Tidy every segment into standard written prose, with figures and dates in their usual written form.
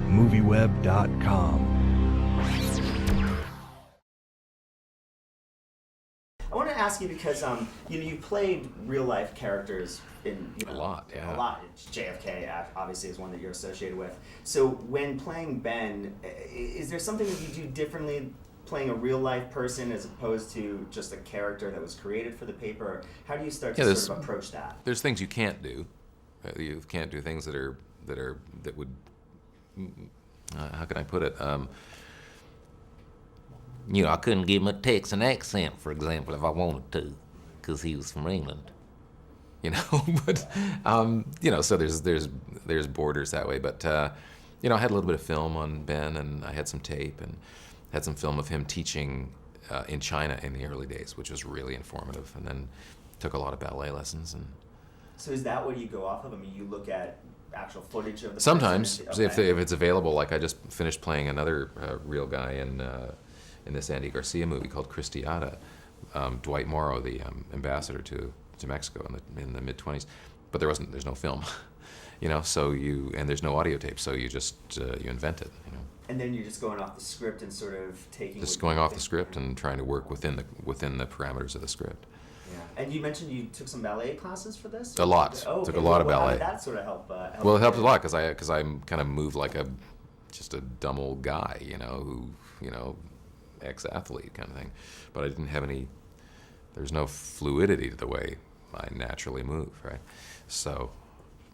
MovieWeb.com. I want to ask you because you played real life characters in a lot, yeah. A lot. JFK obviously is one that you're associated with. So when playing Ben, is there something that you do differently playing a real life person as opposed to just a character that was created for the paper? Or how do you start to sort of approach that? There's things you can't do. You can't do things that would. How can I put it? I couldn't give him a Texan accent, for example, if I wanted to, because he was from England. But so there's borders that way. But I had a little bit of film on Ben, and I had some tape, and had some film of him teaching in China in the early days, which was really informative. And then took a lot of ballet lessons. And so is that what you go off of? I mean, you look at actual footage of the sometimes person? if it's available. Like I just finished playing another real guy in this Andy Garcia movie called Christiana, Dwight Morrow, the ambassador to Mexico in the mid-20s, but there's no film, so and there's no audio tape, so you just you invent it, And then you're just going off the script and sort of taking. Just going off the script and trying to work within the parameters of the script. Yeah, and you mentioned you took some ballet classes for this. A lot. Oh, okay. Took a lot of ballet. How did that sort of help? Well, it helped a lot because I'm kind of moved like just a dumb old guy, who ex-athlete kind of thing, but I didn't have any. There's no fluidity to the way I naturally move, right? So.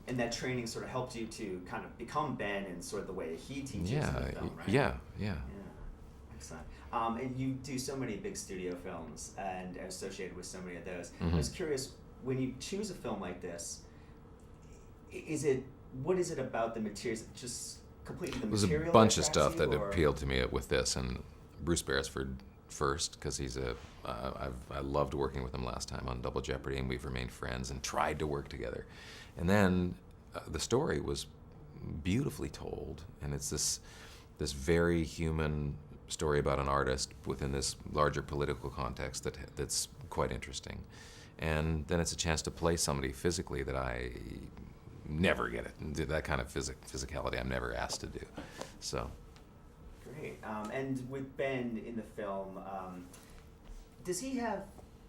And that training sort of helped you to kind of become Ben and sort of the way he teaches in the film, right? Yeah. Excellent. And you do so many big studio films and are associated with so many of those. Mm-hmm. I was curious, when you choose a film like this, what is it about the materials? Just completely the material? There's a bunch of stuff that appealed to me with this, and Bruce Beresford first, because I loved working with him last time on Double Jeopardy, and we've remained friends and tried to work together. And then the story was beautifully told, and it's this very human story about an artist within this larger political context that's quite interesting. And then it's a chance to play somebody physically that I never get it. That kind of physicality I'm never asked to do. So. Great. And with Ben in the film, does he have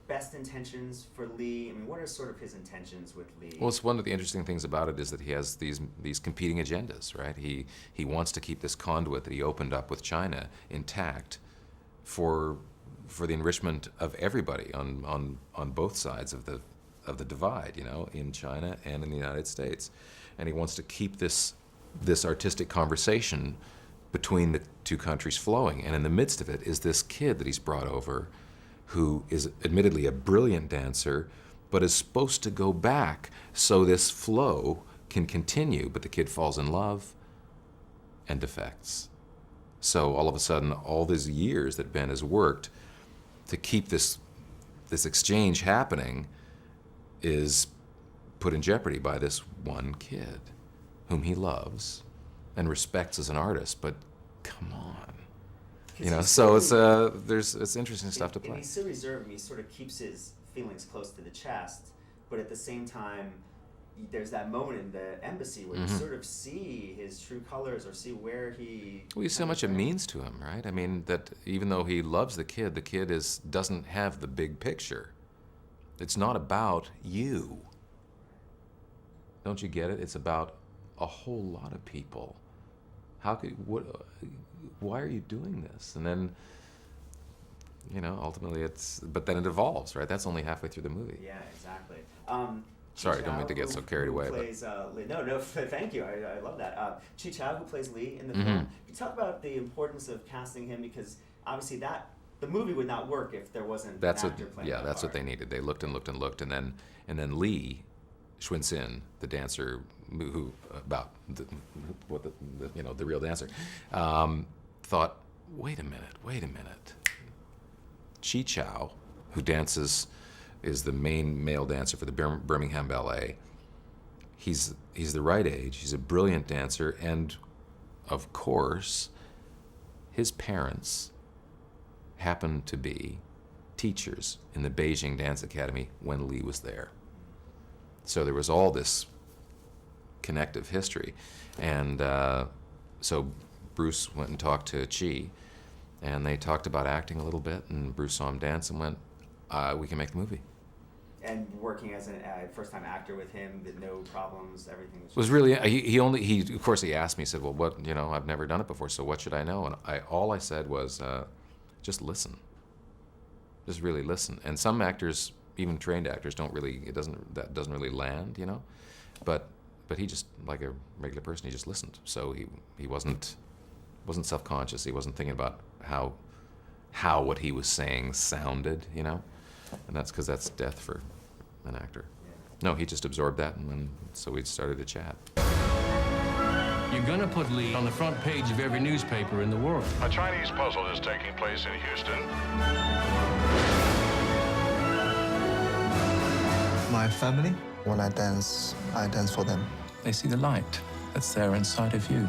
best intentions for Lee? I mean, what are sort of his intentions with Lee? Well, it's one of the interesting things about it is that he has these competing agendas, right? He wants to keep this conduit that he opened up with China intact for the enrichment of everybody on both sides of the divide, in China and in the United States. And he wants to keep this artistic conversation between the two countries flowing. And in the midst of it is this kid that he's brought over who is admittedly a brilliant dancer, but is supposed to go back so this flow can continue, but the kid falls in love and defects. So all of a sudden, all these years that Ben has worked to keep this exchange happening is put in jeopardy by this one kid whom he loves and respects as an artist, but come on. So it's interesting stuff to play. And he's so reserved, and he sort of keeps his feelings close to the chest, but at the same time, there's that moment in the embassy where you sort of see his true colors or see where he. Well, you see how much it means to him, right? I mean, that even though he loves the kid doesn't have the big picture. It's not about you. Don't you get it? It's about a whole lot of people. Why are you doing this? And then, ultimately but then it evolves, right? That's only halfway through the movie. Yeah, exactly. Sorry, don't mean to get so carried away. Plays, Lee. No, thank you. I love that. Chi Chow, who plays Lee in the film. Can you talk about the importance of casting him? Because obviously the movie would not work if there wasn't an actor playing that that's part. what they needed. They looked and looked and looked, and then Lee Schwinn-Sin, the dancer who about the real dancer, thought, wait a minute. Chi Chow, who is the main male dancer for the Birmingham Ballet. He's the right age. He's a brilliant dancer, and of course, his parents happened to be teachers in the Beijing Dance Academy when Lee was there. So there was all this connective history, and so Bruce went and talked to Chi, and they talked about acting a little bit, and Bruce saw him dance and went, we can make the movie. And working as a first-time actor with him, no problems, everything was. It was really, he of course he asked me, he said, well, what, I've never done it before, so what should I know? And all I said was, just listen. Just really listen. And some actors, even trained actors, that doesn't really land, But he just, like a regular person, he just listened. So he wasn't self-conscious. He wasn't thinking about how what he was saying sounded, And that's because that's death for an actor. Yeah. No, he just absorbed that, and then so we started to chat. You're gonna put Lee on the front page of every newspaper in the world. A Chinese puzzle is taking place in Houston. My family, when I dance for them. They see the light that's there inside of you.